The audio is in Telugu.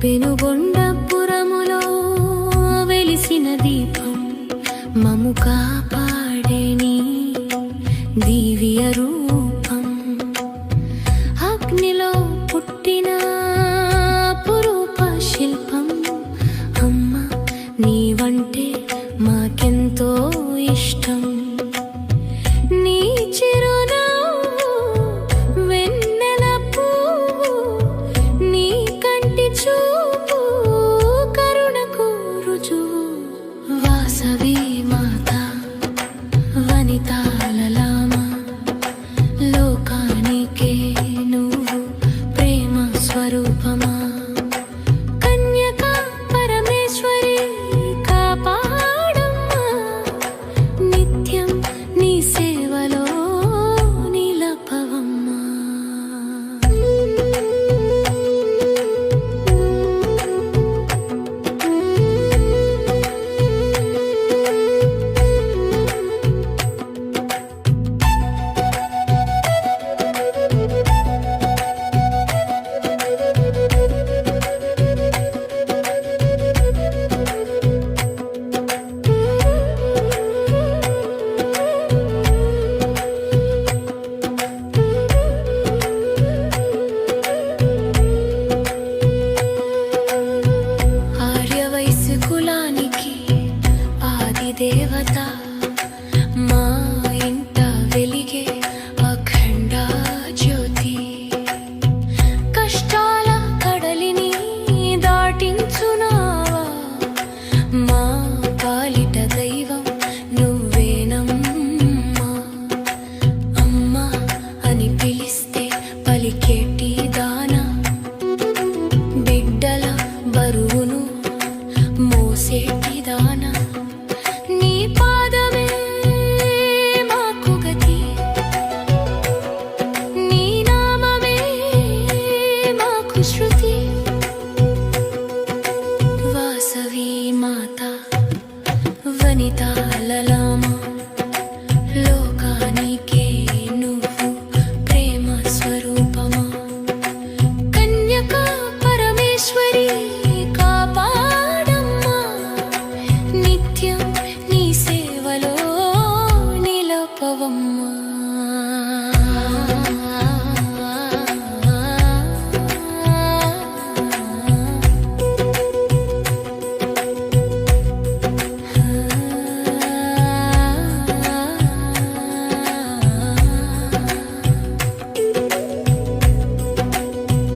పెనుగొండపురములో వెలిసిన దీపం మము కాపాడేని దివ్య రూపం అగ్నిలో పుట్టిన అపురూప శిల్పం అమ్మ నీవంటే మాకెంతో ఇష్టం నీ చిరునవ్వు వెన్నెల పువ్వు నీ కంటి చూపు కరుణకు రుజువు వాసవి మాత వనితాలలామ లోకానికే నువ్వు ప్రేమ స్వరూపమా